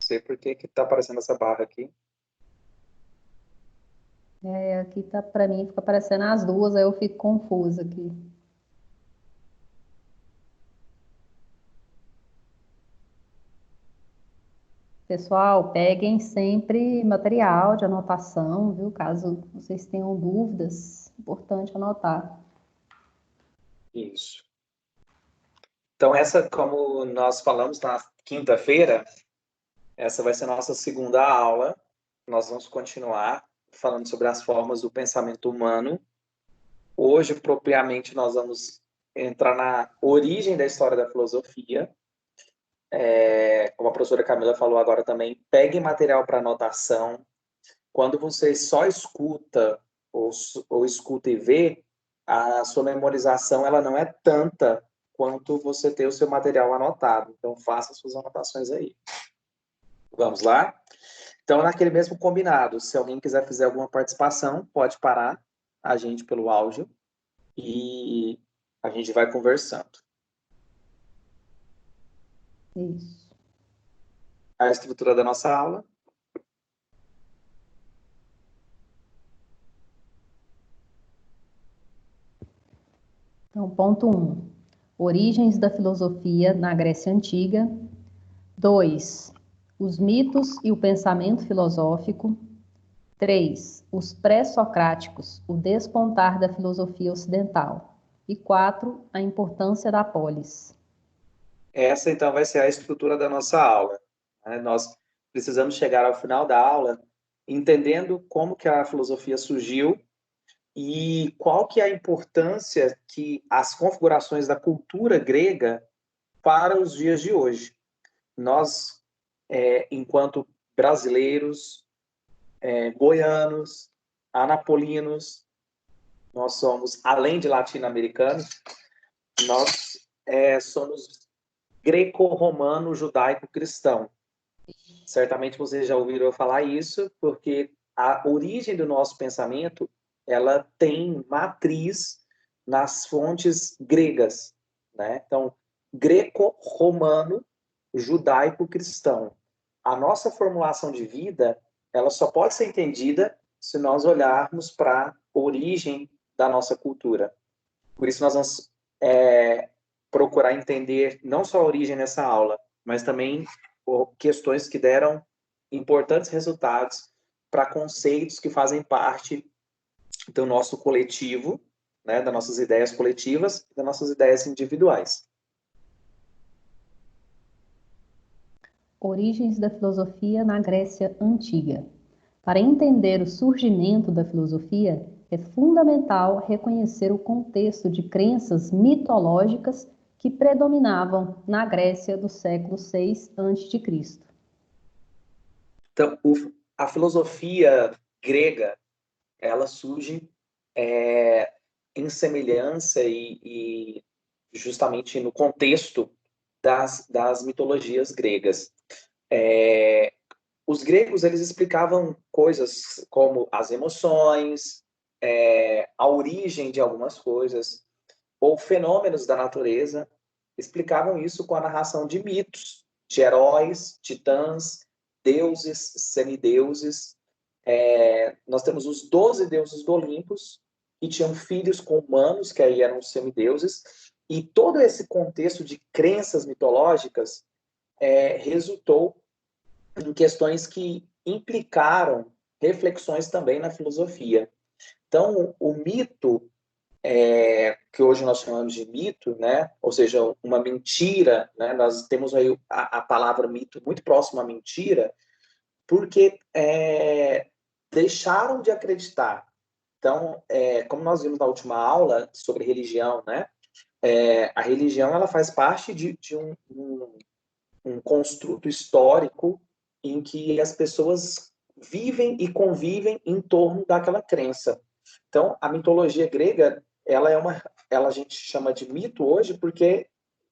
sei por que que tá aparecendo essa barra aqui. Aqui tá, para mim, fica aparecendo as duas, aí eu fico confusa aqui. Pessoal, peguem sempre material de anotação, viu? Caso vocês tenham dúvidas, importante anotar. Isso. Então, essa, como nós falamos na quinta-feira, essa vai ser a nossa segunda aula. Nós vamos continuar falando sobre as formas do pensamento humano. Hoje, propriamente, nós vamos entrar na origem da história da filosofia. Como a professora Camila falou agora também, peguem material para anotação. Quando você só escuta ou escuta e vê, a sua memorização ela não é tanta quanto você ter o seu material anotado. Então, faça suas anotações aí. Vamos lá? Então, naquele mesmo combinado, se alguém quiser fazer alguma participação, pode parar a gente pelo áudio e a gente vai conversando. Isso. A estrutura da nossa aula. Então, ponto 1. Origens da filosofia na Grécia Antiga. 2. Os mitos e o pensamento filosófico. 3. Os pré-socráticos, o despontar da filosofia ocidental. E 4. A importância da polis. Essa, então, vai ser a estrutura da nossa aula. Nós precisamos chegar ao final da aula entendendo como que a filosofia surgiu e qual que é a importância que as configurações da cultura grega para os dias de hoje. Nós, enquanto brasileiros, goianos, anapolinos, nós somos, além de latino-americanos, nós somos greco-romano, judaico-cristão. Certamente vocês já ouviram eu falar isso, porque a origem do nosso pensamento ela tem matriz nas fontes gregas, né? Então, greco-romano, judaico-cristão. A nossa formulação de vida ela só pode ser entendida se nós olharmos para a origem da nossa cultura. Por isso nós vamos procurar entender não só a origem nessa aula, mas também questões que deram importantes resultados para conceitos que fazem parte do nosso coletivo, né, das nossas ideias coletivas e das nossas ideias individuais. Origens da filosofia na Grécia Antiga. Para entender o surgimento da filosofia, é fundamental reconhecer o contexto de crenças mitológicas que predominavam na Grécia do século VI a.C. Então, a filosofia grega, ela surge em semelhança e justamente no contexto das mitologias gregas. Os gregos eles explicavam coisas como as emoções, a origem de algumas coisas, ou fenômenos da natureza, explicavam isso com a narração de mitos, de heróis, titãs, deuses, semideuses. Nós temos os 12 deuses do Olimpo, que tinham filhos com humanos, que aí eram os semideuses, e todo esse contexto de crenças mitológicas resultou em questões que implicaram reflexões também na filosofia. Então, o mito, que hoje nós chamamos de mito, né? Ou seja, uma mentira, né? Nós temos aí a palavra mito muito próxima à mentira, porque deixaram de acreditar. Então, como nós vimos na última aula sobre religião, né? A religião ela faz parte de um construto histórico em que as pessoas vivem e convivem em torno daquela crença. Então, a mitologia grega, ela a gente chama de mito hoje porque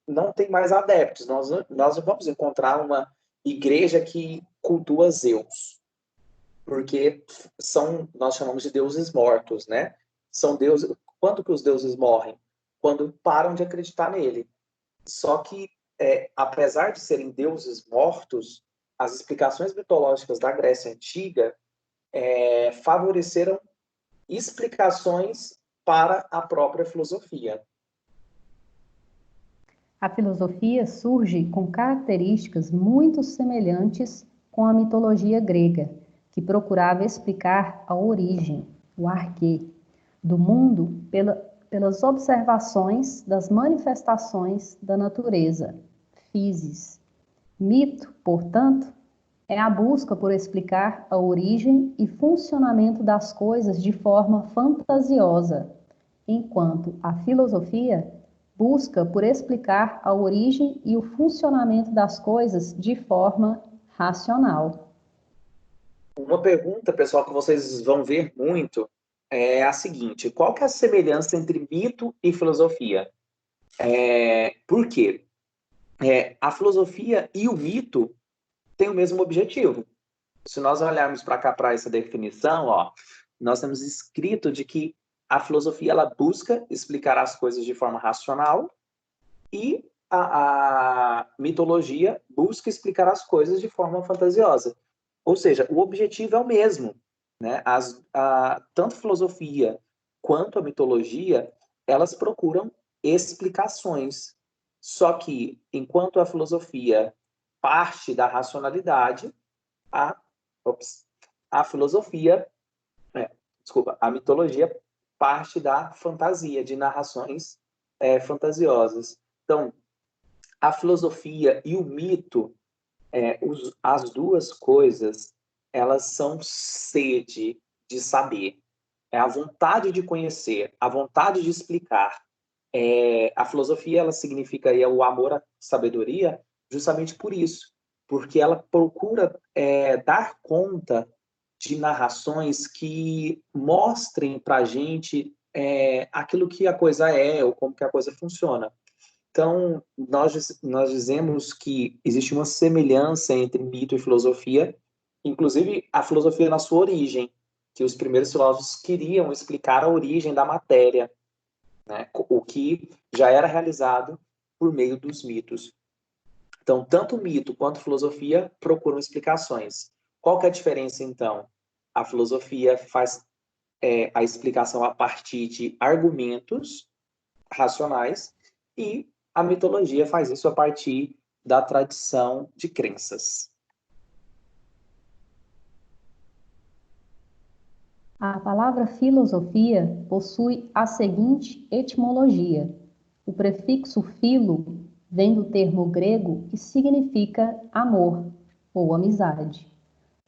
não tem mais adeptos. Nós não vamos encontrar uma igreja que cultua Zeus, porque nós chamamos de deuses mortos, né? São deuses. Quando que os deuses morrem? Quando param de acreditar nele. Só que, apesar de serem deuses mortos, as explicações mitológicas da Grécia Antiga favoreceram explicações para a própria filosofia. A filosofia surge com características muito semelhantes com a mitologia grega, que procurava explicar a origem, o arquê, do mundo pelas observações das manifestações da natureza, physis. Mito, portanto, é a busca por explicar a origem e funcionamento das coisas de forma fantasiosa, enquanto a filosofia busca por explicar a origem e o funcionamento das coisas de forma racional. Uma pergunta, pessoal, que vocês vão ver muito é a seguinte: qual que é a semelhança entre mito e filosofia? Por quê? A filosofia e o mito têm o mesmo objetivo. Se nós olharmos para cá, para essa definição, ó, nós temos escrito de que a filosofia ela busca explicar as coisas de forma racional e a mitologia busca explicar as coisas de forma fantasiosa. Ou seja, o objetivo é o mesmo, né? Tanto a filosofia quanto a mitologia, elas procuram explicações. Só que, enquanto a filosofia parte da racionalidade, a, a filosofia, a mitologia parte da fantasia, de narrações fantasiosas. Então, a filosofia e o mito, as duas coisas, elas são sede de saber. É a vontade de conhecer, a vontade de explicar. A filosofia, ela significa aí, o amor à sabedoria, justamente por isso, porque ela procura dar conta de narrações que mostrem para a gente aquilo que a coisa é ou como que a coisa funciona. Então, nós dizemos que existe uma semelhança entre mito e filosofia, inclusive a filosofia na sua origem, que os primeiros filósofos queriam explicar a origem da matéria, né? O que já era realizado por meio dos mitos. Então, tanto o mito quanto a filosofia procuram explicações. Qual que é a diferença, então? A filosofia faz a explicação a partir de argumentos racionais e a mitologia faz isso a partir da tradição de crenças. A palavra filosofia possui a seguinte etimologia. O prefixo filo vem do termo grego que significa amor ou amizade.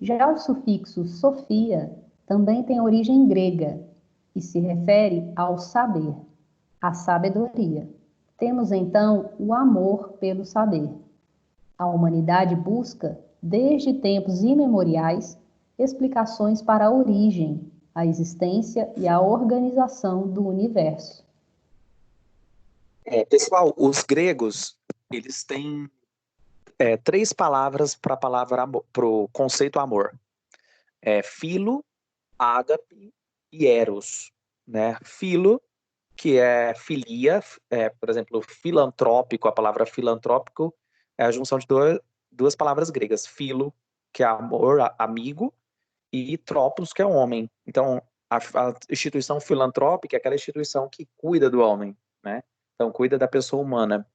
Já o sufixo sofia também tem origem grega e se refere ao saber, à sabedoria. Temos então o amor pelo saber. A humanidade busca, desde tempos imemoriais, explicações para a origem, a existência e a organização do universo. Pessoal, os gregos, eles têm 3 palavras para o conceito amor. Filo, ágape e eros. Né? Filo, que é filia, por exemplo, filantrópico, a palavra filantrópico é a junção de duas palavras gregas. Filo, que é amor, amigo, e tropos, que é homem. Então, a instituição filantrópica é aquela instituição que cuida do homem, né? Então, cuida da pessoa humana.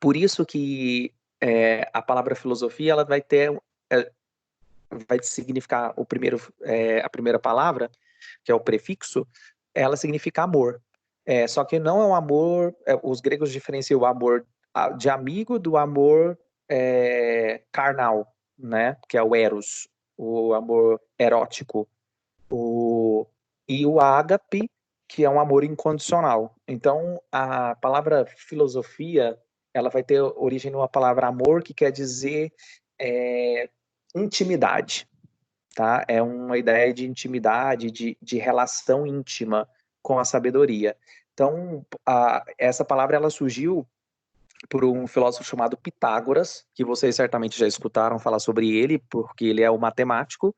Por isso que a palavra filosofia ela vai significar a primeira palavra, que é o prefixo, ela significa amor. Só que não é um amor, os gregos diferenciam o amor de amigo do amor carnal, né? Que é o eros, o amor erótico. E o ágape, que é um amor incondicional. Então, a palavra filosofia, ela vai ter origem numa palavra amor, que quer dizer intimidade, tá? É uma ideia de intimidade, de relação íntima com a sabedoria. Então, essa palavra ela surgiu por um filósofo chamado Pitágoras, que vocês certamente já escutaram falar sobre ele, porque ele é o matemático,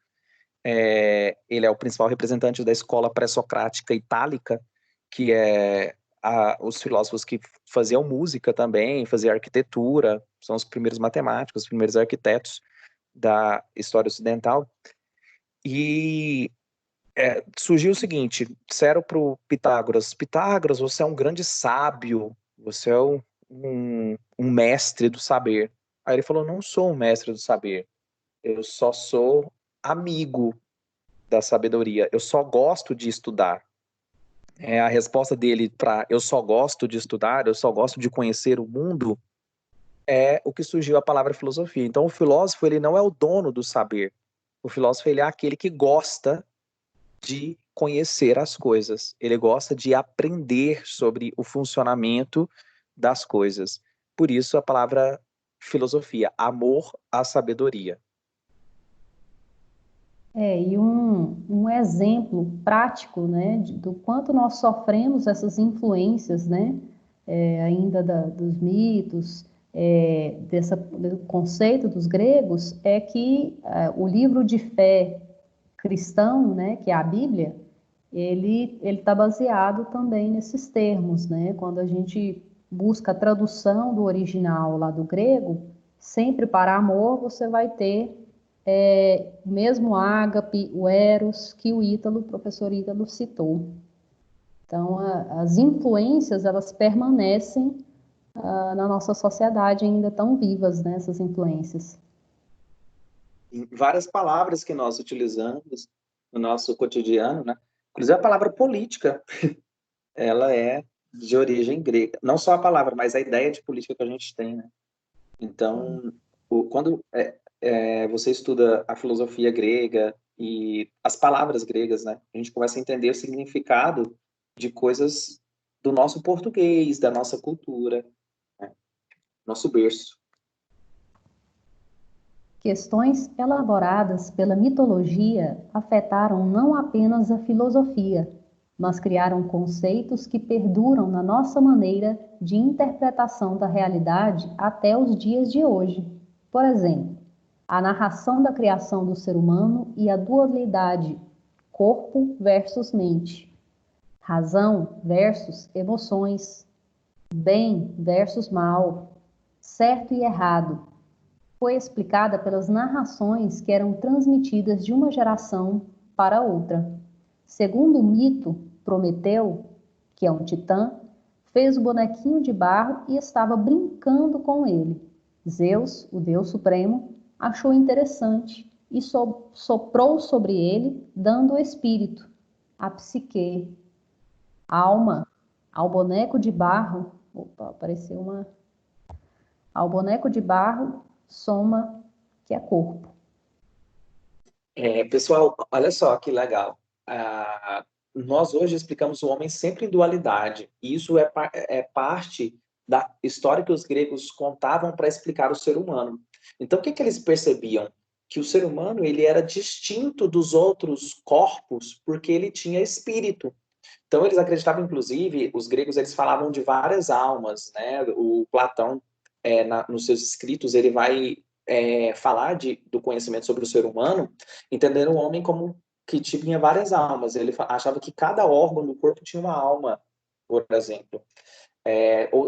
ele é o principal representante da escola pré-socrática itálica, que é os filósofos que faziam música também, faziam arquitetura, são os primeiros matemáticos, os primeiros arquitetos da história ocidental. E surgiu o seguinte, disseram para o Pitágoras, Pitágoras, você é um grande sábio, você é um mestre do saber. Aí ele falou, não sou um mestre do saber, eu só sou amigo da sabedoria, eu só gosto de estudar. A resposta dele para eu só gosto de estudar, eu só gosto de conhecer o mundo, é o que surgiu a palavra filosofia. Então o filósofo, ele não é o dono do saber, o filósofo, ele é aquele que gosta de conhecer as coisas, ele gosta de aprender sobre o funcionamento das coisas. Por isso a palavra filosofia, amor à sabedoria. E um exemplo prático, né, do quanto nós sofremos essas influências, né, ainda dos mitos, do conceito dos gregos, é que o livro de fé cristão, né, que é a Bíblia, ele está baseado também nesses termos, né? Quando a gente busca a tradução do original lá do grego, sempre para amor você vai ter o mesmo ágape, o eros, que o professor Ítalo citou. Então, as influências, elas permanecem na nossa sociedade ainda tão vivas, né, essas influências. Várias palavras que nós utilizamos no nosso cotidiano, né? Inclusive a palavra política, ela é de origem grega. Não só a palavra, mas a ideia de política que a gente tem, né? Então, quando você estuda a filosofia grega e as palavras gregas, né? A gente começa a entender o significado de coisas do nosso português, da nossa cultura, né? Nosso berço. Questões elaboradas pela mitologia afetaram não apenas a filosofia, mas criaram conceitos que perduram na nossa maneira de interpretação da realidade até os dias de hoje. Por exemplo, a narração da criação do ser humano e a dualidade corpo versus mente, razão versus emoções, bem versus mal, certo e errado, foi explicada pelas narrações que eram transmitidas de uma geração para outra. Segundo o mito, Prometeu, que é um titã, fez o bonequinho de barro e estava brincando com ele. Zeus, o deus supremo, achou interessante e soprou sobre ele, dando o espírito, a psique, a alma, ao boneco de barro. Opa, apareceu uma. Ao boneco de barro, soma, que é corpo. Pessoal, olha só que legal. Nós hoje explicamos o homem sempre em dualidade. E isso é parte da história que os gregos contavam para explicar o ser humano. Então, o que eles percebiam? Que o ser humano ele era distinto dos outros corpos porque ele tinha espírito. Então, eles acreditavam, inclusive, os gregos eles falavam de várias almas, né? O Platão, nos seus escritos, ele vai falar do conhecimento sobre o ser humano, entendendo o homem como que tinha várias almas. Ele achava que cada órgão do corpo tinha uma alma, por exemplo.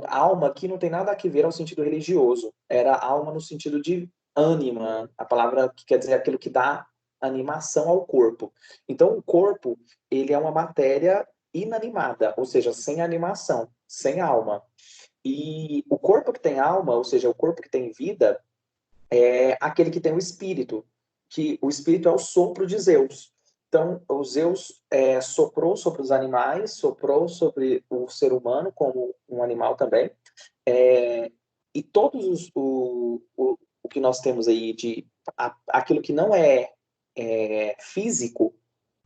Alma aqui não tem nada a ver ao sentido religioso. Era alma no sentido de ânima, a palavra que quer dizer aquilo que dá animação ao corpo. Então, o corpo, ele é uma matéria inanimada, ou seja, sem animação, sem alma. E o corpo que tem alma, ou seja, o corpo que tem vida, é aquele que tem o espírito, que o espírito é o sopro de Zeus. Então, o Zeus soprou sobre os animais, soprou sobre o ser humano como um animal também, e todos o que nós temos aí aquilo que não é físico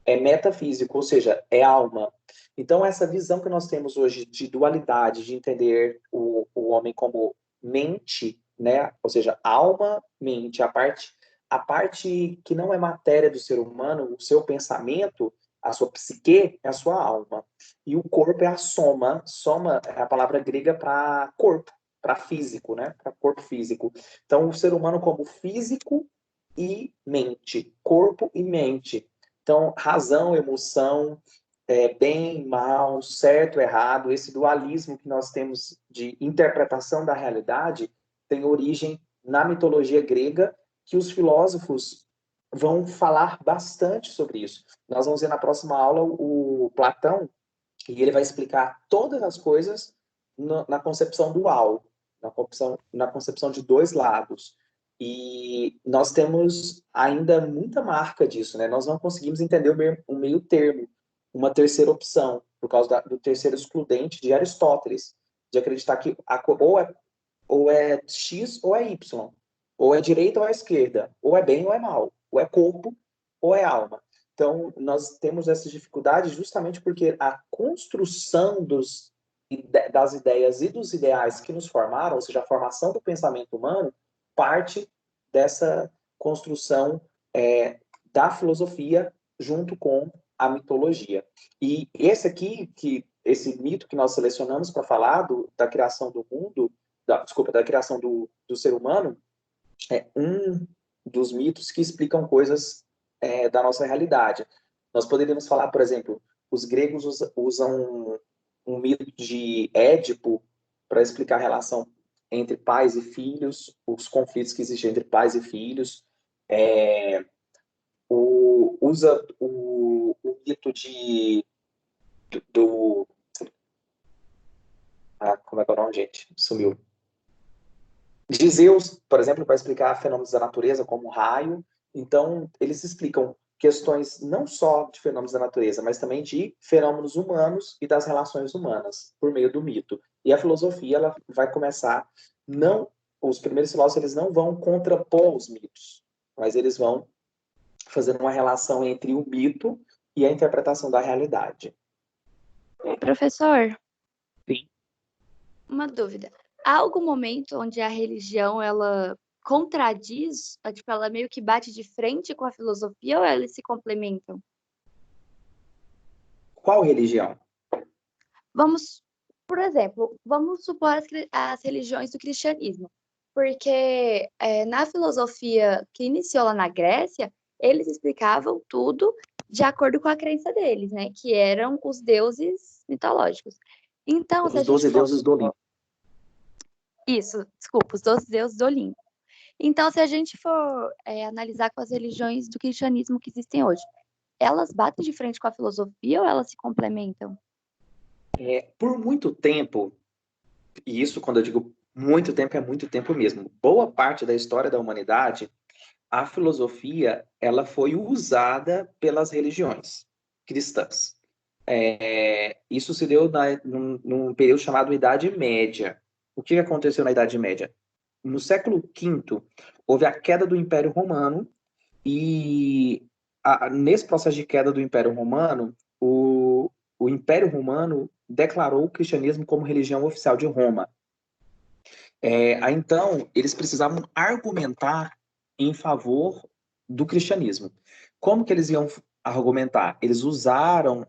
é metafísico, ou seja, é alma. Então, essa visão que nós temos hoje de dualidade, de entender o homem como mente, né? Ou seja, alma, mente, a parte que não é matéria do ser humano, o seu pensamento, a sua psique, é a sua alma. E o corpo é a soma. Soma é a palavra grega para corpo, para físico, né? Para corpo físico. Então, o ser humano como físico e mente, corpo e mente. Então, razão, emoção, bem, mal, certo, errado, esse dualismo que nós temos de interpretação da realidade tem origem na mitologia grega que os filósofos vão falar bastante sobre isso. Nós vamos ver na próxima aula o Platão, e ele vai explicar todas as coisas na concepção dual, na concepção de dois lados. E nós temos ainda muita marca disso, né? Nós não conseguimos entender o meio termo, uma terceira opção, por causa do terceiro excludente de Aristóteles, de acreditar que ou é X ou é Y, ou é direita ou é esquerda, ou é bem ou é mal, ou é corpo ou é alma. Então, nós temos essas dificuldades justamente porque a construção das ideias e dos ideais que nos formaram, ou seja, a formação do pensamento humano, parte dessa construção da filosofia junto com a mitologia. E esse mito que nós selecionamos para falar da criação do mundo, da criação do ser humano, é um dos mitos que explicam coisas da nossa realidade. Nós poderíamos falar, por exemplo, os gregos usam um mito de Édipo para explicar a relação entre pais e filhos, os conflitos que existem entre pais e filhos. Usa o mito do como é que é o nome, gente? Sumiu. De Zeus, por exemplo, para explicar fenômenos da natureza, como o raio. Então, eles explicam questões não só de fenômenos da natureza, mas também de fenômenos humanos e das relações humanas, por meio do mito. E a filosofia, ela vai começar, os primeiros filósofos, eles não vão contrapor os mitos, mas eles vão fazer uma relação entre o mito e a interpretação da realidade. Professor, Sim. uma dúvida. Há algum momento onde a religião, ela contradiz, tipo, ela meio que bate de frente com a filosofia ou elas se complementam? Qual religião? Por exemplo, vamos supor as religiões do cristianismo. Porque na filosofia que iniciou lá na Grécia, eles explicavam tudo de acordo com a crença deles, né? Que eram os deuses mitológicos. Então, se a Os gente 12 for... deuses do Olimpo. Isso, desculpa, os 12 deuses do Olimpo. Então, se a gente for analisar com as religiões do cristianismo que existem hoje, elas batem de frente com a filosofia ou elas se complementam? Por muito tempo, e isso quando eu digo muito tempo, é muito tempo mesmo, boa parte da história da humanidade, a filosofia ela foi usada pelas religiões cristãs. Isso se deu num período chamado Idade Média. O que aconteceu na Idade Média? No século V, houve a queda do Império Romano e nesse processo de queda do Império Romano, o Império Romano declarou o cristianismo como religião oficial de Roma. Então, eles precisavam argumentar em favor do cristianismo. Como que eles iam argumentar? Eles usaram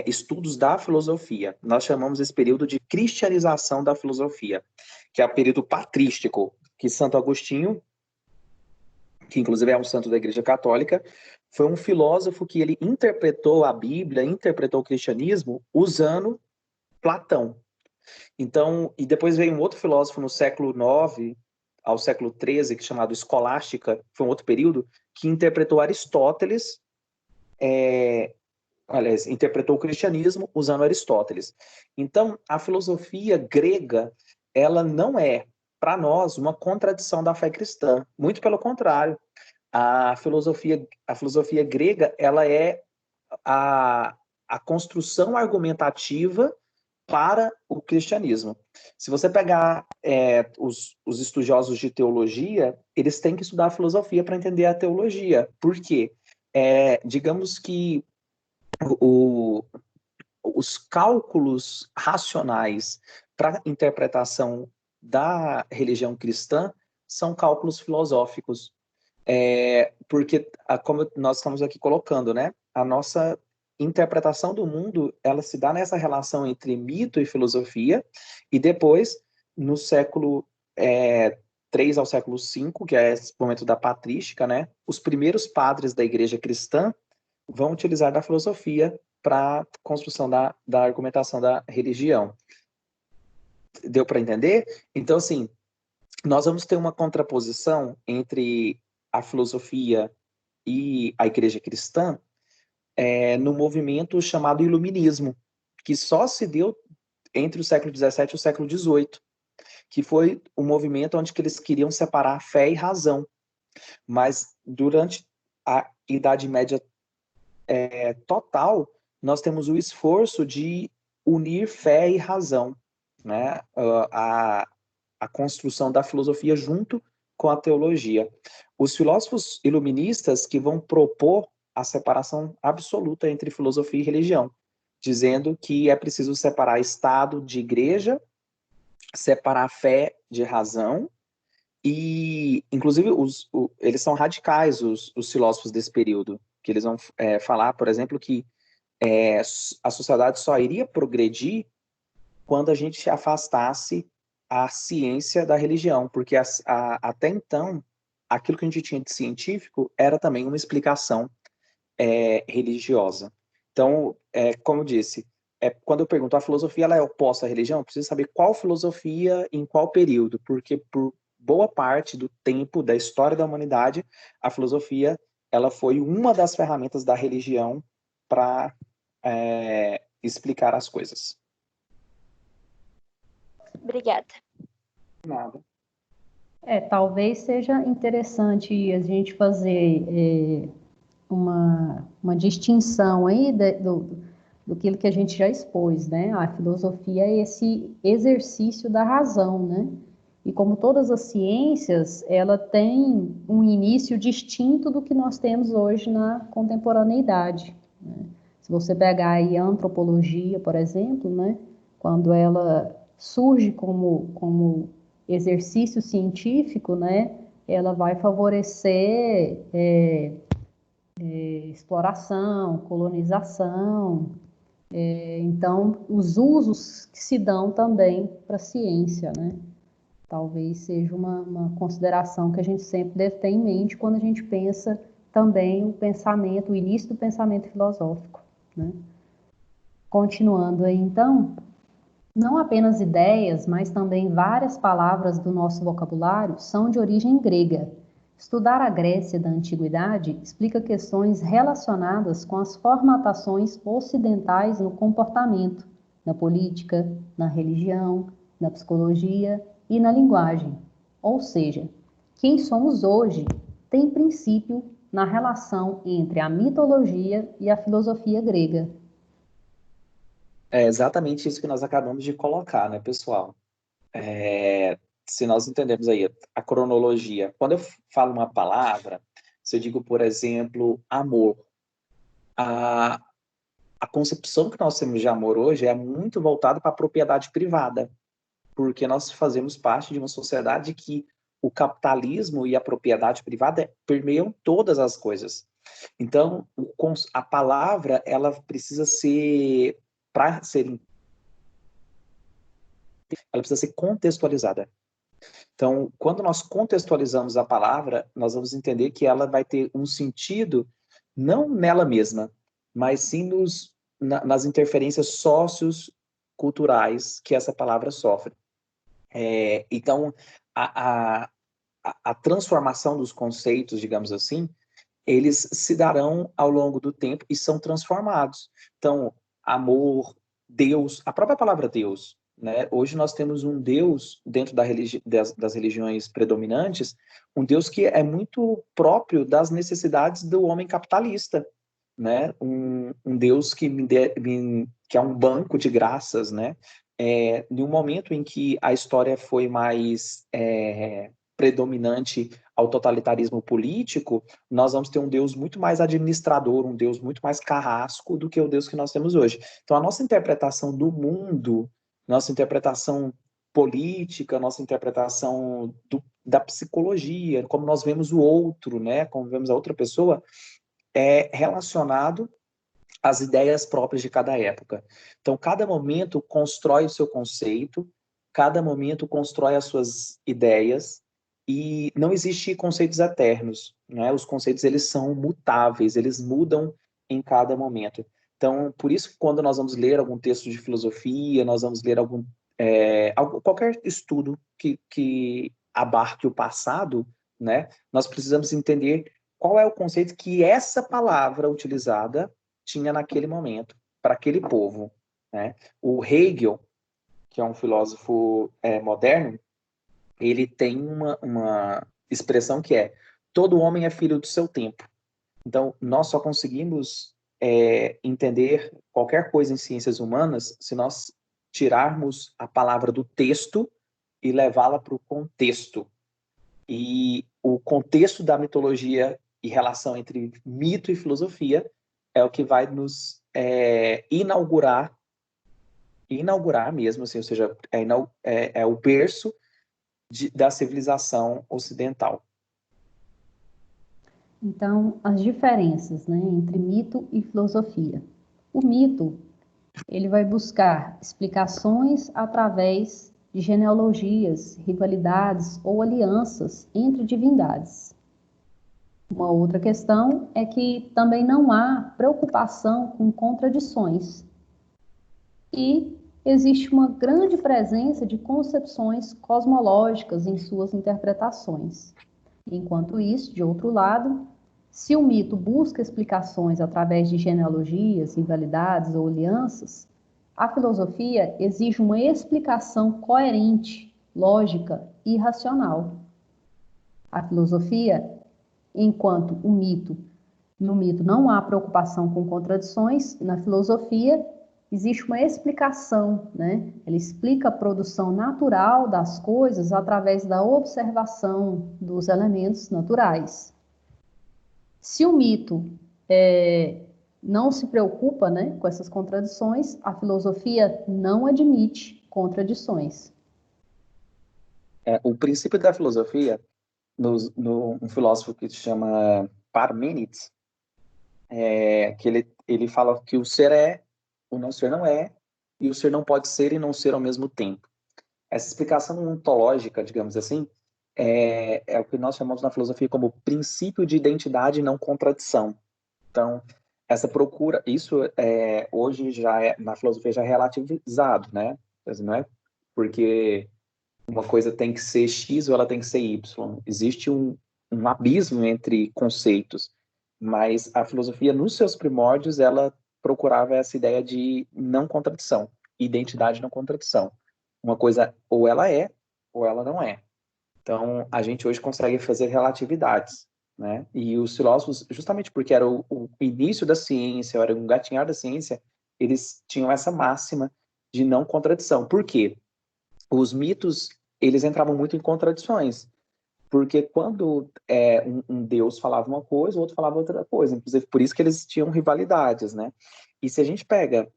estudos da filosofia. Nós chamamos esse período de cristianização da filosofia, que é o período patrístico, que Santo Agostinho, que inclusive é um santo da Igreja Católica, foi um filósofo que ele interpretou a Bíblia, interpretou o cristianismo usando Platão. Então, e depois veio um outro filósofo no século IX ao século XIII, que é chamado Escolástica, foi um outro período, que interpretou Aristóteles, aliás, interpretou o cristianismo usando Aristóteles. Então, a filosofia grega, ela não é, para nós, uma contradição da fé cristã. Muito pelo contrário. A filosofia grega, ela é a construção argumentativa para o cristianismo. Se você pegar os estudiosos de teologia, eles têm que estudar a filosofia para entender a teologia. Por quê? Digamos que os cálculos racionais para interpretação da religião cristã são cálculos filosóficos. Porque, como nós estamos aqui colocando, né, a nossa interpretação do mundo, ela se dá nessa relação entre mito e filosofia, e depois, no século III ao século V, que é esse momento da patrística, né, os primeiros padres da igreja cristã vão utilizar da filosofia para a construção da argumentação da religião. Deu para entender? Então, assim, nós vamos ter uma contraposição entre a filosofia e a igreja cristã no movimento chamado Iluminismo, que só se deu entre o século XVII e o século XVIII, que foi o movimento onde que eles queriam separar fé e razão. Mas durante a Idade Média total, nós temos o esforço de unir fé e razão, né? A construção da filosofia junto com a teologia. Os filósofos iluministas que vão propor a separação absoluta entre filosofia e religião, dizendo que é preciso separar Estado de igreja, separar fé de razão, e, inclusive, eles são radicais, os filósofos desse período, que eles vão falar, por exemplo, que a sociedade só iria progredir quando a gente afastasse a ciência da religião, porque até então, aquilo que a gente tinha de científico era também uma explicação religiosa. Então, como eu disse, quando eu pergunto, a filosofia ela é oposta à religião, eu preciso saber qual filosofia em qual período, porque por boa parte do tempo da história da humanidade, a filosofia ela foi uma das ferramentas da religião para explicar as coisas. Obrigada. Nada. Talvez seja interessante a gente fazer uma distinção aí do que a gente já expôs, né? A filosofia é esse exercício da razão, né? E como todas as ciências, ela tem um início distinto do que nós temos hoje na contemporaneidade, né? Se você pegar aí a antropologia, por exemplo, né? Quando ela surge como exercício científico, né? Ela vai favorecer exploração, colonização, então os usos que se dão também para a ciência, né? Talvez seja uma consideração que a gente sempre deve ter em mente quando a gente pensa também o início do pensamento filosófico, né? Continuando aí, então, não apenas ideias, mas também várias palavras do nosso vocabulário são de origem grega. Estudar a Grécia da Antiguidade explica questões relacionadas com as formatações ocidentais no comportamento, na política, na religião, na psicologia e na linguagem. Ou seja, quem somos hoje tem princípio na relação entre a mitologia e a filosofia grega. É exatamente isso que nós acabamos de colocar, né, pessoal? Se nós entendemos aí a cronologia, quando eu falo uma palavra, se eu digo, por exemplo, amor, a concepção que nós temos de amor hoje é muito voltada para a propriedade privada, porque nós fazemos parte de uma sociedade que o capitalismo e a propriedade privada permeiam todas as coisas. Então, a palavra, ela precisa ser, ela precisa ser contextualizada. Então, quando nós contextualizamos a palavra, nós vamos entender que ela vai ter um sentido não nela mesma, mas sim nas interferências socioculturais que essa palavra sofre. Então, a transformação dos conceitos, digamos assim, eles se darão ao longo do tempo e são transformados. Então, amor, Deus, a própria palavra Deus, né? Hoje nós temos um Deus dentro das religiões predominantes, um Deus que é muito próprio das necessidades do homem capitalista, né? Um Deus que que é um banco de graças, né? Em um momento em que a história foi mais predominante ao totalitarismo político, nós vamos ter um Deus muito mais administrador, um Deus muito mais carrasco do que o Deus que nós temos hoje. Então, a nossa interpretação do mundo, nossa interpretação política, nossa interpretação da psicologia, como nós vemos o outro, né, como vemos a outra pessoa, é relacionado às ideias próprias de cada época. Então, cada momento constrói o seu conceito, cada momento constrói as suas ideias, e não existe conceitos eternos, né? Os conceitos, eles são mutáveis, eles mudam em cada momento. Então, por isso que quando nós vamos ler algum texto de filosofia, nós vamos ler qualquer estudo que abarque o passado, né? Nós precisamos entender qual é o conceito que essa palavra utilizada tinha naquele momento, para aquele povo, né? O Hegel, que é um filósofo moderno, ele tem uma expressão que é: todo homem é filho do seu tempo. Então, nós só conseguimos entender qualquer coisa em ciências humanas se nós tirarmos a palavra do texto e levá-la para o contexto. E o contexto da mitologia e relação entre mito e filosofia é o que vai nos inaugurar mesmo, assim, ou seja, é o berço da civilização ocidental. Então, as diferenças, né, entre mito e filosofia. O mito, ele vai buscar explicações através de genealogias, rivalidades ou alianças entre divindades. Uma outra questão é que também não há preocupação com contradições. E existe uma grande presença de concepções cosmológicas em suas interpretações. Enquanto isso, de outro lado, se o mito busca explicações através de genealogias, rivalidades ou alianças, a filosofia exige uma explicação coerente, lógica e racional. A filosofia, enquanto no mito não há preocupação com contradições, na filosofia existe uma explicação, né? Ela explica a produção natural das coisas através da observação dos elementos naturais. Se o mito não se preocupa, né, com essas contradições, a filosofia não admite contradições. O princípio da filosofia, um filósofo que se chama Parmênides, que ele fala que o ser é, o não ser não é, e o ser não pode ser e não ser ao mesmo tempo. Essa explicação ontológica, digamos assim, é o que nós chamamos na filosofia como princípio de identidade e não contradição. Então, essa procura, isso hoje na filosofia já é relativizado, né? Não é porque uma coisa tem que ser X ou ela tem que ser Y. Existe um abismo entre conceitos, mas a filosofia, nos seus primórdios, ela procurava essa ideia de não contradição, identidade não contradição. Uma coisa ou ela é ou ela não é. Então, a gente hoje consegue fazer relatividades, né? E os filósofos, justamente porque era o início da ciência, era um gatinhar da ciência, eles tinham essa máxima de não contradição. Por quê? Os mitos, eles entravam muito em contradições, porque quando um deus falava uma coisa, o outro falava outra coisa. Inclusive, por isso que eles tinham rivalidades, né? E se a gente pega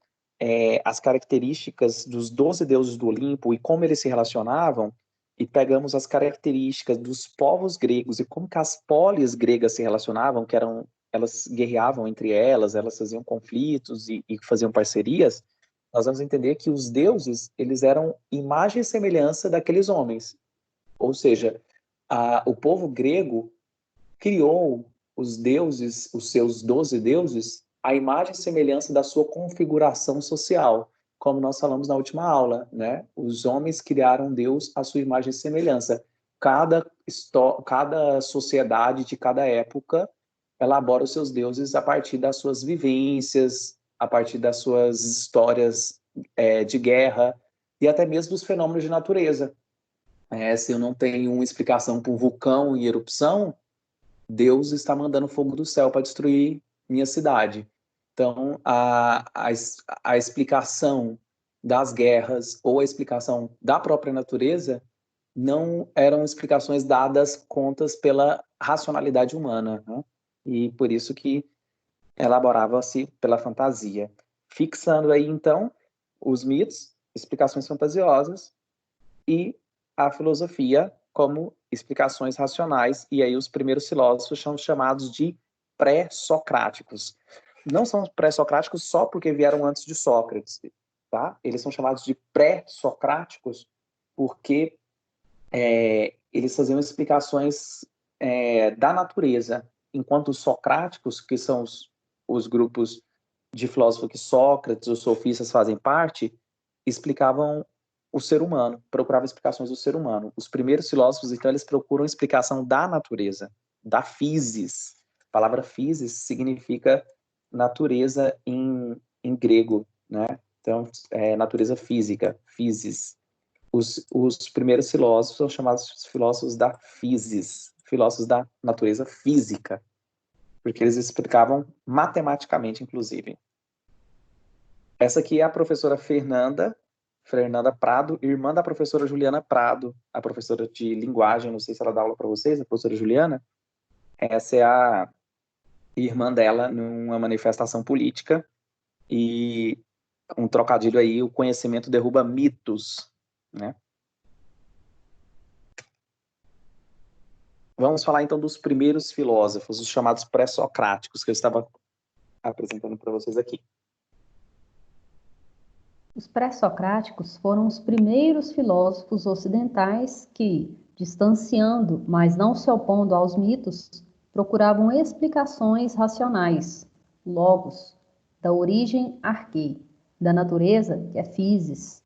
as características dos 12 deuses do Olimpo e como eles se relacionavam, e pegamos as características dos povos gregos e como que as polis gregas se relacionavam, elas guerreavam entre elas, elas faziam conflitos e faziam parcerias, nós vamos entender que os deuses, eles eram imagem e semelhança daqueles homens. Ou seja, o povo grego criou os deuses, os seus 12 deuses, a imagem e semelhança da sua configuração social, como nós falamos na última aula, né? Os homens criaram Deus à sua imagem e semelhança. Cada sociedade de cada época elabora os seus deuses a partir das suas vivências, a partir das suas histórias de guerra e até mesmo dos fenômenos de natureza. Se eu não tenho uma explicação para um vulcão em erupção, Deus está mandando fogo do céu para destruir minha cidade. Então, a explicação das guerras ou a explicação da própria natureza não eram explicações dadas contas pela racionalidade humana, né? E por isso que elaborava-se pela fantasia. Fixando aí, então, os mitos, explicações fantasiosas, e a filosofia como explicações racionais, e aí os primeiros filósofos são chamados de pré-socráticos. Não são pré-socráticos só porque vieram antes de Sócrates, tá? Eles são chamados de pré-socráticos porque eles faziam explicações da natureza, enquanto os socráticos, que são os grupos de filósofos que Sócrates, os sofistas fazem parte, explicavam o ser humano, procuravam explicações do ser humano. Os primeiros filósofos, então, eles procuram explicação da natureza, da physis. A palavra physis significa natureza em grego, né? Então, natureza física, physis. Os primeiros filósofos são chamados filósofos da physis, filósofos da natureza física, porque eles explicavam matematicamente, inclusive. Essa aqui é a professora Fernanda Prado, irmã da professora Juliana Prado, a professora de linguagem, não sei se ela dá aula para vocês, a professora Juliana. Essa é a irmã dela numa manifestação política, e um trocadilho aí, o conhecimento derruba mitos, né? Vamos falar então dos primeiros filósofos, os chamados pré-socráticos, que eu estava apresentando para vocês aqui. Os pré-socráticos foram os primeiros filósofos ocidentais que, distanciando, mas não se opondo aos mitos, procuravam explicações racionais, logos, da origem arquê, da natureza, que é physis.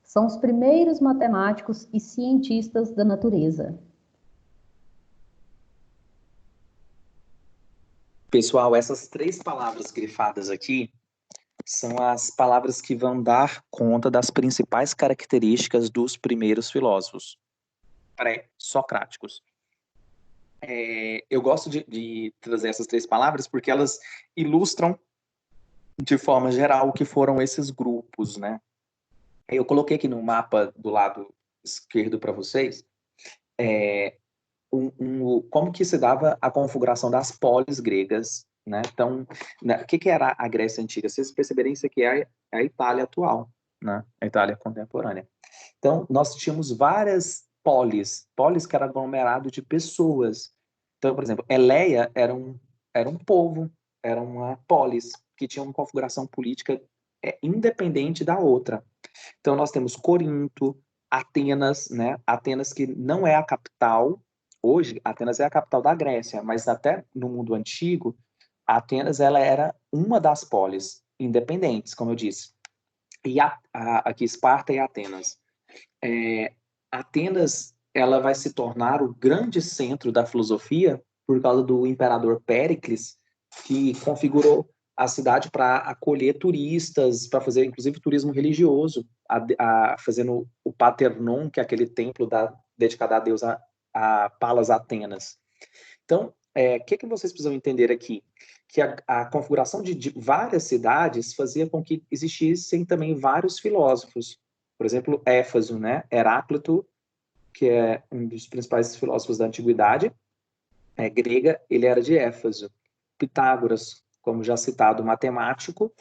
São os primeiros matemáticos e cientistas da natureza. Pessoal, essas 3 palavras grifadas aqui são as palavras que vão dar conta das principais características dos primeiros filósofos pré-socráticos. Eu gosto de trazer essas 3 palavras porque elas ilustram, de forma geral, o que foram esses grupos, né? Eu coloquei aqui no mapa do lado esquerdo para vocês como que se dava a configuração das polis gregas, né? Então, o que era a Grécia Antiga? Vocês perceberem, isso aqui é a Itália atual, né? A Itália contemporânea. Então, nós tínhamos várias polis que era aglomerado de pessoas. Então, por exemplo, Eleia era um povo, era uma polis, que tinha uma configuração política independente da outra. Então, nós temos Corinto, Atenas, né? Atenas, que não é a capital. Hoje, Atenas é a capital da Grécia, mas até no mundo antigo, Atenas ela era uma das polis independentes, como eu disse. E aqui Esparta e Atenas. Atenas ela vai se tornar o grande centro da filosofia por causa do imperador Péricles, que configurou a cidade para acolher turistas, para fazer inclusive turismo religioso, fazendo o Paternon, que é aquele templo dedicado a Deus, a Palas Atenas. Então, o que vocês precisam entender aqui? Que a configuração de várias cidades fazia com que existissem também vários filósofos. Por exemplo, Éfaso, né? Heráclito, que é um dos principais filósofos da antiguidade grega, ele era de Éfaso. Pitágoras, como já citado, matemático,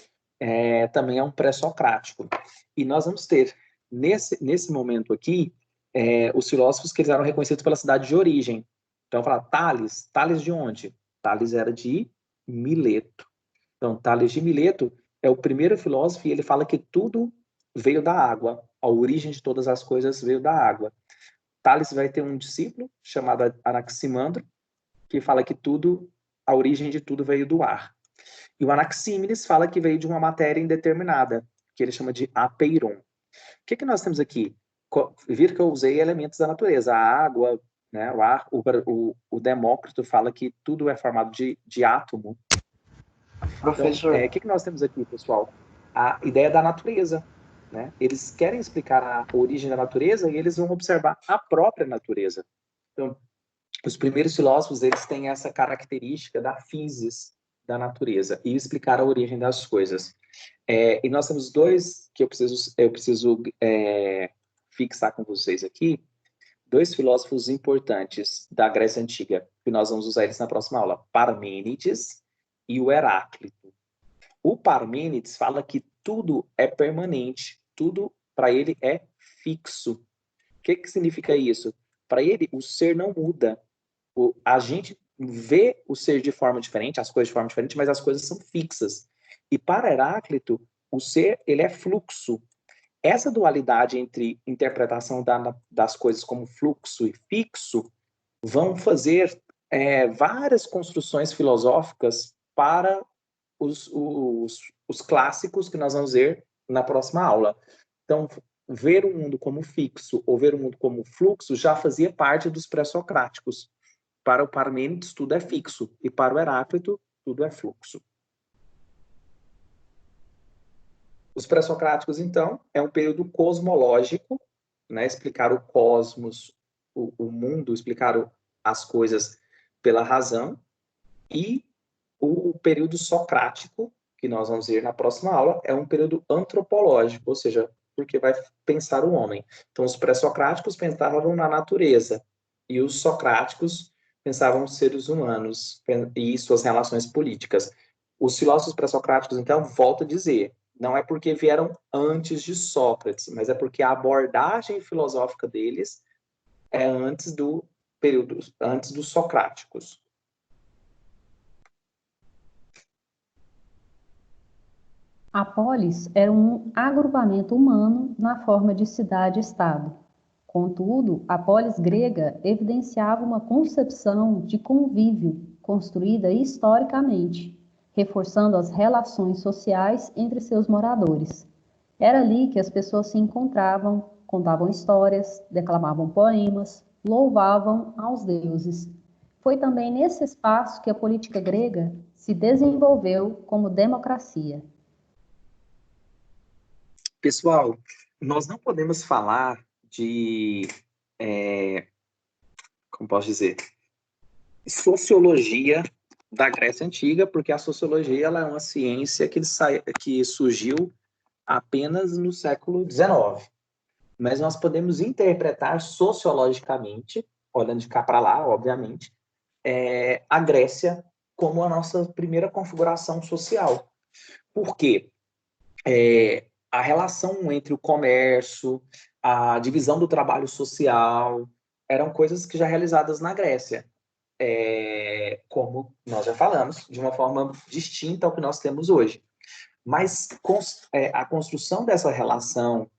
também é um pré-socrático. E nós vamos ter, nesse momento aqui, os filósofos que eles eram reconhecidos pela cidade de origem. Então, falar Tales de onde? Tales era de Mileto. Então, Tales de Mileto é o primeiro filósofo e ele fala que tudo veio da água. A origem de todas as coisas veio da água. Tales vai ter um discípulo chamado Anaximandro, que fala que a origem de tudo veio do ar. E o Anaxímenes fala que veio de uma matéria indeterminada, que ele chama de apeiron. O que nós temos aqui? Viram que eu usei elementos da natureza, a água, né, o ar. O Demócrito fala que tudo é formado de átomo. Professor. Então, o que nós temos aqui, pessoal? A ideia da natureza. Né? Eles querem explicar a origem da natureza e eles vão observar a própria natureza. Então, os primeiros filósofos eles têm essa característica da physis da natureza e explicar a origem das coisas. E nós temos 2 que eu preciso fixar com vocês aqui, 2 filósofos importantes da Grécia Antiga, que nós vamos usar eles na próxima aula, Parmênides e o Heráclito. O Parmênides fala que tudo é permanente, tudo para ele é fixo. O que significa isso? Para ele, o ser não muda. A gente vê o ser de forma diferente, as coisas de forma diferente, mas as coisas são fixas. E para Heráclito, o ser ele é fluxo. Essa dualidade entre interpretação das coisas como fluxo e fixo vão fazer várias construções filosóficas para os clássicos que nós vamos ver na próxima aula. Então, ver o mundo como fixo ou ver o mundo como fluxo já fazia parte dos pré-socráticos. Para o Parmênides, tudo é fixo, e para o Heráclito, tudo é fluxo. Os pré-socráticos, então, é um período cosmológico, né? Explicar o cosmos, o mundo, explicar as coisas pela razão, e o período socrático, que nós vamos ver na próxima aula, é um período antropológico, ou seja, porque vai pensar o homem. Então, os pré-socráticos pensavam na natureza, e os socráticos pensavam os seres humanos e suas relações políticas. Os filósofos pré-socráticos, então, volto a dizer, não é porque vieram antes de Sócrates, mas é porque a abordagem filosófica deles é antes do período, antes dos socráticos. A polis era um agrupamento humano na forma de cidade-estado. Contudo, a polis grega evidenciava uma concepção de convívio construída historicamente, reforçando as relações sociais entre seus moradores. Era ali que as pessoas se encontravam, contavam histórias, declamavam poemas, louvavam aos deuses. Foi também nesse espaço que a política grega se desenvolveu como democracia. Pessoal, nós não podemos falar de, como posso dizer, sociologia da Grécia Antiga, porque a sociologia ela é uma ciência que surgiu apenas no século XIX. Mas nós podemos interpretar sociologicamente, olhando de cá para lá, obviamente, a Grécia como a nossa primeira configuração social. Por quê? A relação entre o comércio, a divisão do trabalho social, eram coisas que já realizadas na Grécia. Como nós já falamos, de uma forma distinta ao que nós temos hoje. Mas a construção dessa relação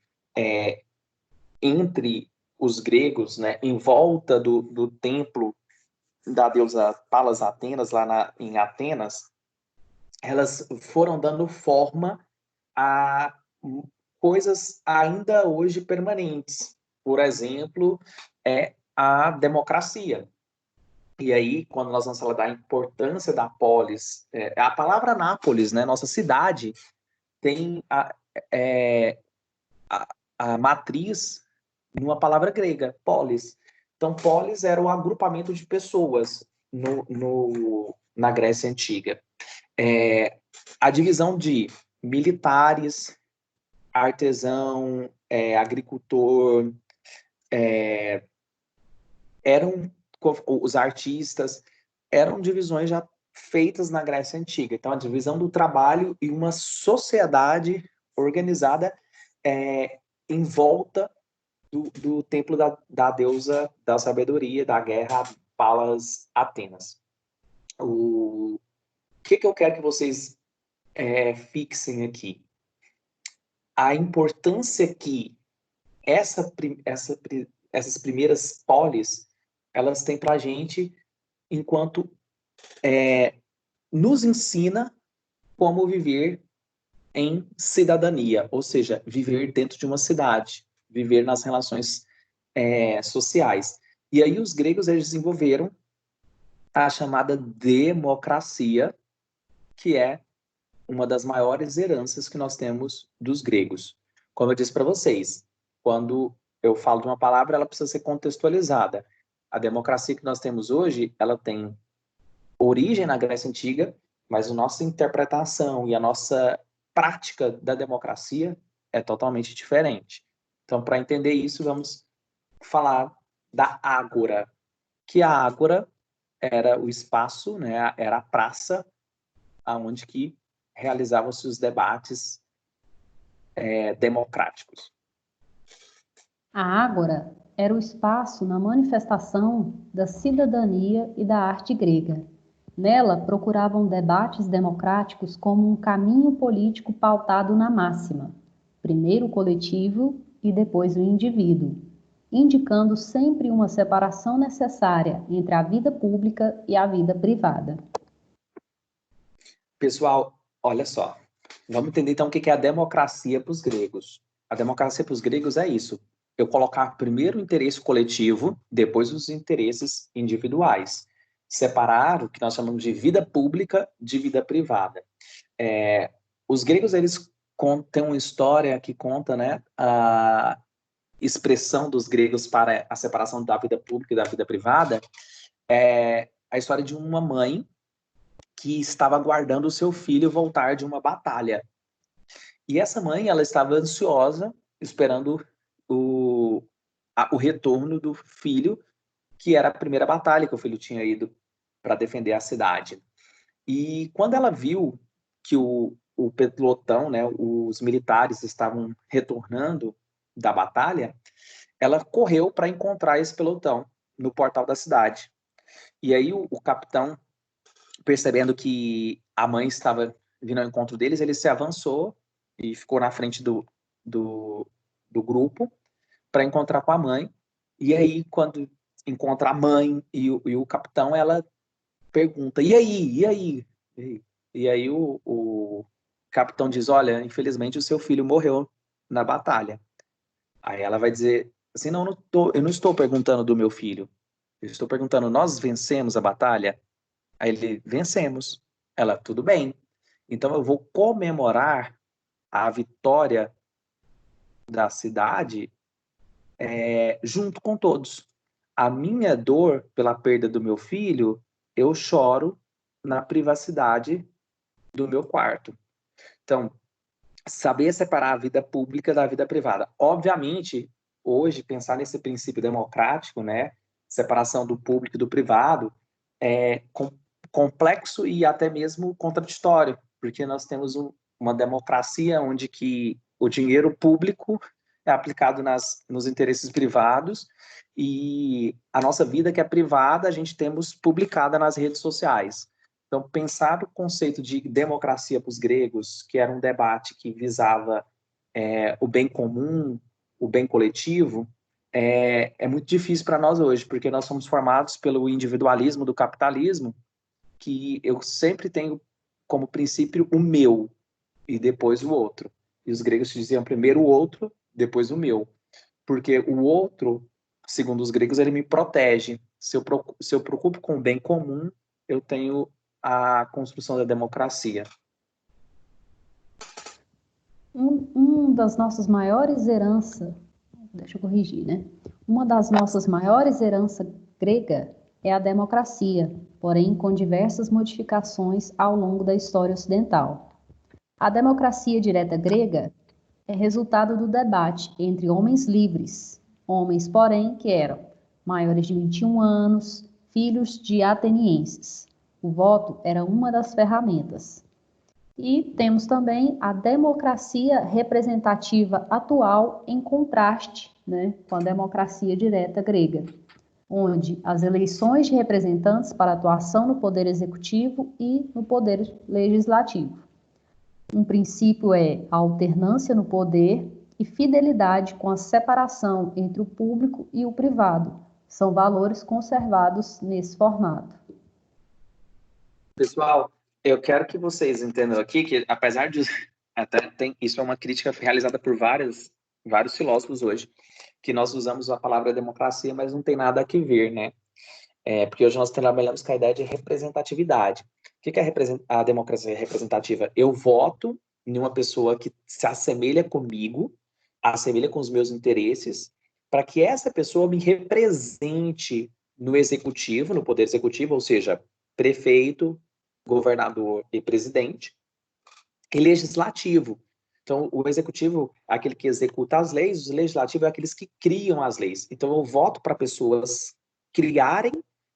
entre os gregos, né, em volta do templo da deusa Palas Atenas, lá em Atenas, elas foram dando forma a coisas ainda hoje permanentes. Por exemplo, a democracia. E aí, quando nós vamos falar da importância da polis, a palavra Nápoles, né, nossa cidade, tem a matriz numa palavra grega, polis. Então, polis era o agrupamento de pessoas na Grécia Antiga. A divisão de militares, artesão, agricultor, os artistas, eram divisões já feitas na Grécia Antiga. Então, a divisão do trabalho e uma sociedade organizada em volta do templo da deusa da sabedoria, da guerra, Palas Atenas. O que eu quero que vocês fixem aqui? A importância que essas primeiras polis elas têm para a gente enquanto nos ensina como viver em cidadania, ou seja, viver dentro de uma cidade, viver nas relações sociais. E aí os gregos eles desenvolveram a chamada democracia, que é uma das maiores heranças que nós temos dos gregos. Como eu disse para vocês, quando eu falo de uma palavra, ela precisa ser contextualizada. A democracia que nós temos hoje, ela tem origem na Grécia Antiga, mas a nossa interpretação e a nossa prática da democracia é totalmente diferente. Então, para entender isso, vamos falar da ágora, que a ágora era o espaço, né, era a praça onde que realizavam-se os debates democráticos. A ágora era o espaço na manifestação da cidadania e da arte grega. Nela procuravam debates democráticos como um caminho político pautado na máxima, primeiro o coletivo e depois o indivíduo, indicando sempre uma separação necessária entre a vida pública e a vida privada. Pessoal, olha só, vamos entender então o que é a democracia para os gregos. A democracia para os gregos é isso. Eu colocar primeiro o interesse coletivo, depois os interesses individuais. Separar o que nós chamamos de vida pública de vida privada. Os gregos, eles têm uma história que conta, né, a expressão dos gregos para a separação da vida pública e da vida privada, é a história de uma mãe que estava aguardando o seu filho voltar de uma batalha. E essa mãe, ela estava ansiosa, esperando o retorno do filho, que era a primeira batalha que o filho tinha ido para defender a cidade. E quando ela viu que o pelotão, né, os militares estavam retornando da batalha, ela correu para encontrar esse pelotão no portal da cidade. E aí o capitão, percebendo que a mãe estava vindo ao encontro deles, ele se avançou e ficou na frente do grupo para encontrar com a mãe. E aí, quando encontra a mãe e o capitão, ela pergunta, e aí? E aí? E aí o capitão diz, olha, infelizmente o seu filho morreu na batalha. Aí ela vai dizer assim, não, eu não estou perguntando do meu filho. Eu estou perguntando, nós vencemos a batalha? Aí ele, vencemos. Ela, tudo bem. Então eu vou comemorar a vitória da cidade junto com todos. A minha dor pela perda do meu filho, eu choro na privacidade do meu quarto. Então, saber separar a vida pública da vida privada. Obviamente, hoje, pensar nesse princípio democrático, né, separação do público e do privado, é complexo e até mesmo contraditório, porque nós temos uma democracia onde que o dinheiro público é aplicado nos interesses privados e a nossa vida que é privada a gente temos publicada nas redes sociais. Então, pensar o conceito de democracia para os gregos, que era um debate que visava o bem comum, o bem coletivo, é muito difícil para nós hoje, porque nós somos formados pelo individualismo do capitalismo, que eu sempre tenho como princípio o meu e depois o outro. E os gregos diziam primeiro o outro, depois o meu. Porque o outro, segundo os gregos, ele me protege. Se eu preocupo com o bem comum, eu tenho a construção da democracia. Um das nossas maiores heranças, deixa eu corrigir, né? Uma das nossas maiores heranças grega é a democracia, porém com diversas modificações ao longo da história ocidental. A democracia direta grega é resultado do debate entre homens livres, homens, porém, que eram maiores de 21 anos, filhos de atenienses. O voto era uma das ferramentas. E temos também a democracia representativa atual em contraste, né, com a democracia direta grega, onde as eleições de representantes para atuação no poder executivo e no poder legislativo. Um princípio é a alternância no poder e fidelidade com a separação entre o público e o privado. São valores conservados nesse formato. Pessoal, eu quero que vocês entendam aqui que, apesar de... isso é uma crítica realizada por vários filósofos hoje, que nós usamos a palavra democracia, mas não tem nada a que ver, né? Porque hoje nós trabalhamos com a ideia de representatividade. O que é a democracia representativa? Eu voto em uma pessoa que se assemelha comigo, assemelha com os meus interesses, para que essa pessoa me represente no executivo, no poder executivo, ou seja, prefeito, governador e presidente, e legislativo. Então, o executivo é aquele que executa as leis, o legislativo é aqueles que criam as leis. Então, eu voto para pessoas criarem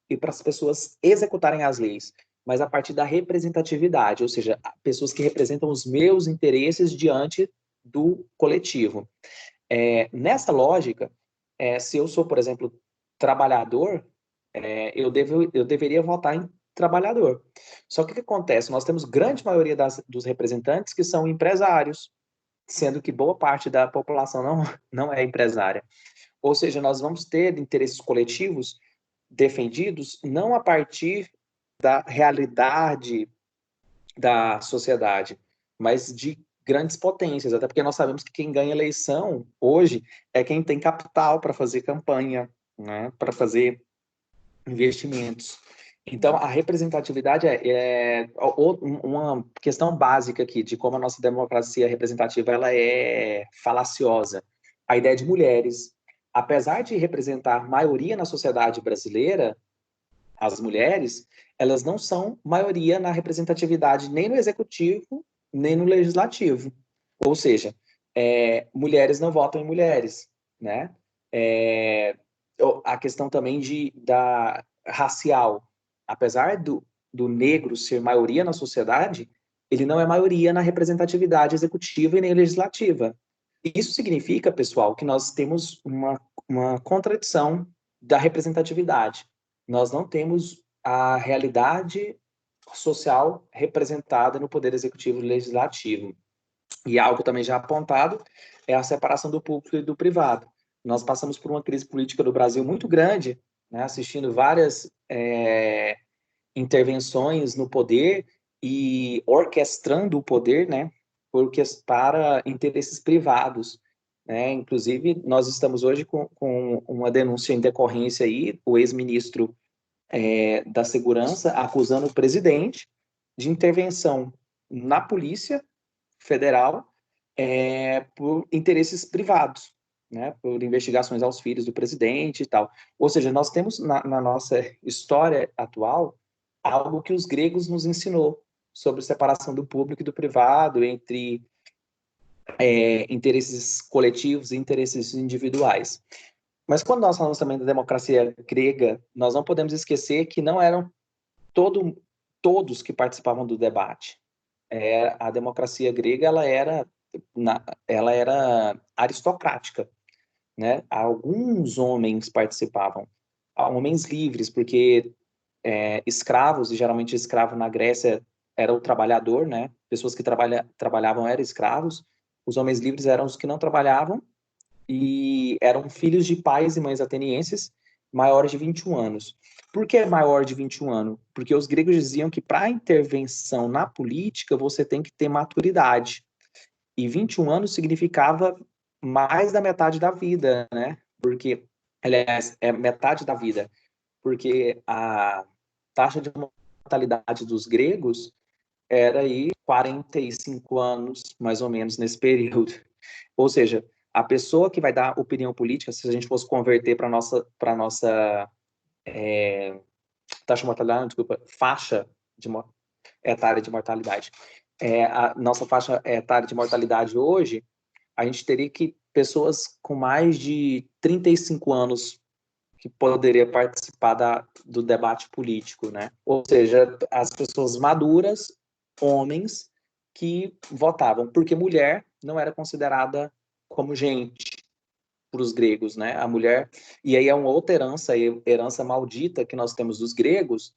e para as pessoas executarem as leis, mas a partir da representatividade, ou seja, pessoas que representam os meus interesses diante do coletivo. Nessa lógica, se eu sou, por exemplo, trabalhador, eu deveria votar em trabalhador. Só que o que acontece? Nós temos grande maioria dos representantes que são empresários, sendo que boa parte da população não é empresária. Ou seja, nós vamos ter interesses coletivos defendidos não a partir da realidade da sociedade, mas de grandes potências, até porque nós sabemos que quem ganha eleição hoje é quem tem capital para fazer campanha, né, para fazer investimentos. Então, a representatividade uma questão básica aqui de como a nossa democracia representativa ela é falaciosa. A ideia de mulheres, apesar de representar maioria na sociedade brasileira, as mulheres, elas não são maioria na representatividade nem no executivo, nem no legislativo. Ou seja, mulheres não votam em mulheres, né? A questão também da racial. Apesar do negro ser maioria na sociedade, ele não é maioria na representatividade executiva e nem legislativa. Isso significa, pessoal, que nós temos uma contradição da representatividade. Nós não temos a realidade social representada no poder executivo e legislativo. E algo também já apontado é a separação do público e do privado. Nós passamos por uma crise política do Brasil muito grande, né, assistindo várias intervenções no poder e orquestrando o poder, né, para interesses privados. Né? Inclusive, nós estamos hoje com uma denúncia em decorrência aí, o ex-ministro da Segurança acusando o presidente de intervenção na Polícia Federal por interesses privados, né, por investigações aos filhos do presidente e tal. Ou seja, nós temos na nossa história atual algo que os gregos nos ensinou sobre separação do público e do privado, entre interesses coletivos e interesses individuais. Mas quando nós falamos também da democracia grega, nós não podemos esquecer que não eram todos que participavam do debate. A democracia grega ela era aristocrática, né? Alguns homens participavam, homens livres, porque escravos, e geralmente escravo na Grécia era o trabalhador, né? Pessoas que trabalhavam eram escravos, os homens livres eram os que não trabalhavam e eram filhos de pais e mães atenienses maiores de 21 anos. Por que maior de 21 anos? Porque os gregos diziam que para intervenção na política você tem que ter maturidade. E 21 anos significava mais da metade da vida, né? Porque, aliás, é metade da vida. Porque a taxa de mortalidade dos gregos era aí 45 anos, mais ou menos, nesse período. Ou seja, a pessoa que vai dar opinião política, se a gente fosse converter para a nossa taxa de mortalidade, desculpa, faixa etária de mortalidade. A nossa faixa etária de mortalidade hoje, a gente teria que pessoas com mais de 35 anos que poderia participar do debate político, né? Ou seja, as pessoas maduras, homens, que votavam, porque mulher não era considerada como gente para os gregos, né? A mulher, e aí é uma outra herança maldita que nós temos dos gregos,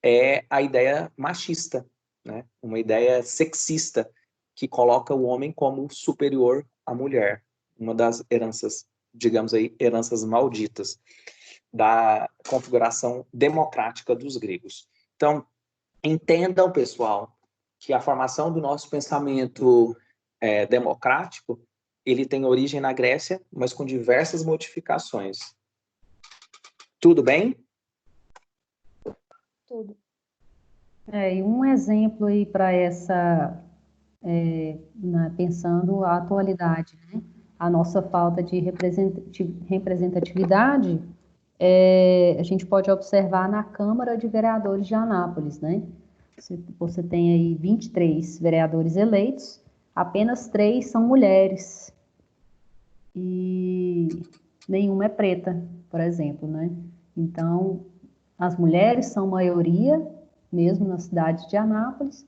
é a ideia machista, né? Uma ideia sexista que coloca o homem como superior à mulher. Uma das heranças, digamos aí, heranças malditas da configuração democrática dos gregos. Então, entendam, pessoal, que a formação do nosso pensamento democrático ele tem origem na Grécia, mas com diversas modificações. Tudo bem? Tudo. E um exemplo aí para pensando a atualidade, né? A nossa falta de representatividade, a gente pode observar na Câmara de Vereadores de Anápolis, né? Você tem aí 23 vereadores eleitos, apenas 3 são mulheres e nenhuma é preta, por exemplo, né? Então, as mulheres são maioria, mesmo na cidade de Anápolis,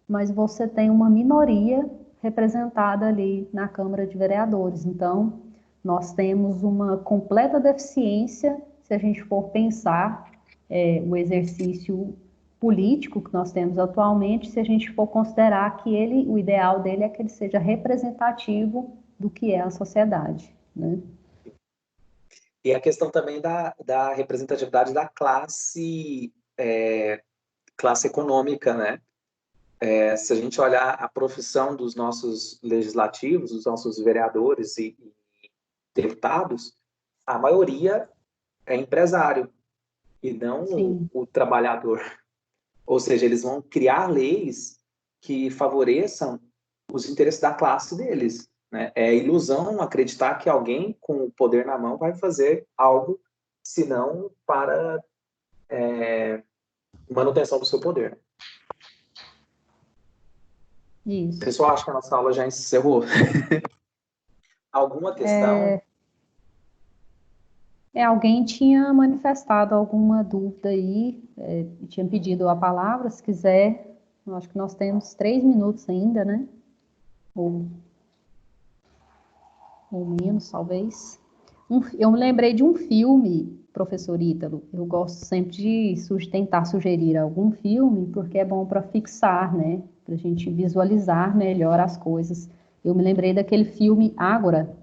mas você tem uma minoria representada ali na Câmara de Vereadores. Então, nós temos uma completa deficiência se a gente for pensar o exercício político que nós temos atualmente, se a gente for considerar que o ideal dele é que ele seja representativo do que é a sociedade, né? E a questão também da representatividade da classe econômica, né? se a gente olhar a profissão dos nossos legislativos, dos nossos vereadores e deputados, a maioria é empresário e não Sim. o trabalhador. Ou seja, eles vão criar leis que favoreçam os interesses da classe deles, né? É ilusão acreditar que alguém com o poder na mão vai fazer algo, senão para manutenção do seu poder. Isso. Pessoal, acho que a nossa aula já encerrou. Alguma questão? Alguém tinha manifestado alguma dúvida aí, tinha pedido a palavra, se quiser, eu acho que nós temos 3 minutos ainda, né? Ou menos, talvez. Eu me lembrei de um filme, professor Ítalo, eu gosto sempre de tentar sugerir algum filme, porque é bom para fixar, né? Para a gente visualizar melhor as coisas. Eu me lembrei daquele filme Ágora,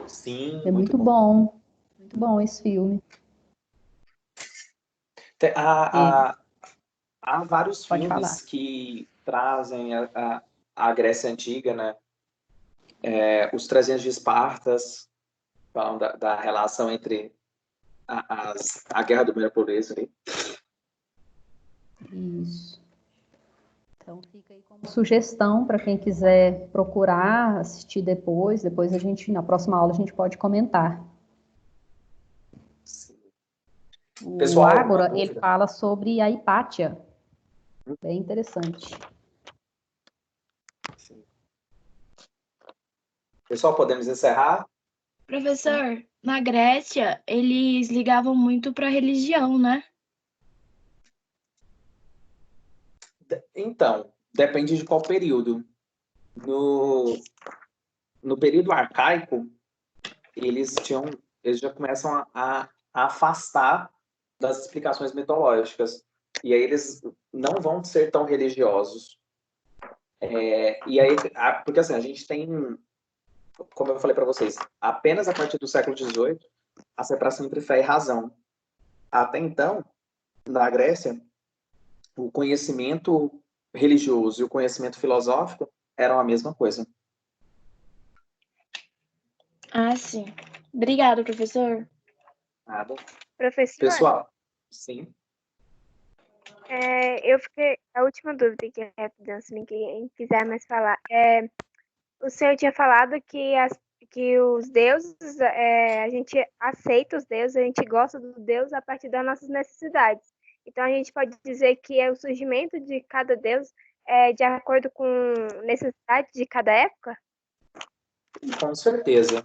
Sim, é muito muito bom. bom esse filme. É, Há vários pode filmes falar. que trazem a Grécia Antiga, né? Os 300 de Espartas, falam da relação entre a Guerra do Peloponeso ali. Isso. Então fica aí como sugestão para quem quiser procurar, assistir depois. Depois a gente, na próxima aula, a gente pode comentar. Sim. O Pessoal, alguma Ágora, ele dúvida? fala sobre a Hipátia. Bem interessante. Sim. Pessoal, podemos encerrar? Professor, na Grécia, eles ligavam muito para a religião, né? Então, depende de qual período. No período arcaico, eles já começam a afastar das explicações mitológicas. E aí eles não vão ser tão religiosos. E aí, porque assim, a gente tem, como eu falei para vocês, apenas a partir do século XVIII, a separação entre fé e razão. Até então, na Grécia, o conhecimento religioso e o conhecimento filosófico eram a mesma coisa. Ah, sim. Obrigada, professor. Nada. Professor, Pessoal, sim. eu fiquei. A última dúvida que é rapidão, se ninguém quiser mais falar. O senhor tinha falado que os deuses, a gente aceita os deuses, a gente gosta do Deus a partir das nossas necessidades. Então a gente pode dizer que é o surgimento de cada deus de acordo com necessidade de cada época? Com certeza.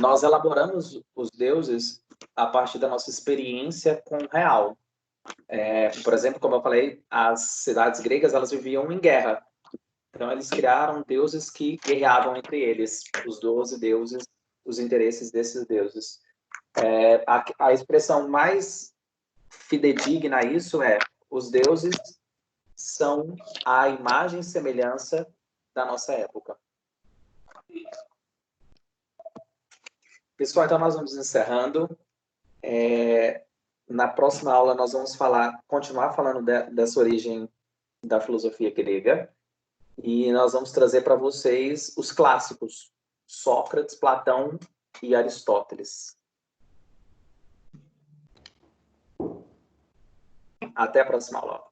Nós elaboramos os deuses a partir da nossa experiência com o real. Por exemplo, como eu falei, as cidades gregas elas viviam em guerra. Então, eles criaram deuses que guerreavam entre eles, os 12 deuses, os interesses desses deuses. A expressão mais fidedigna a isso é: os deuses são a imagem e semelhança da nossa época. Pessoal, então nós vamos encerrando. Na próxima aula nós vamos continuar falando dessa origem da filosofia grega e nós vamos trazer para vocês os clássicos, Sócrates, Platão e Aristóteles. Até a próxima aula.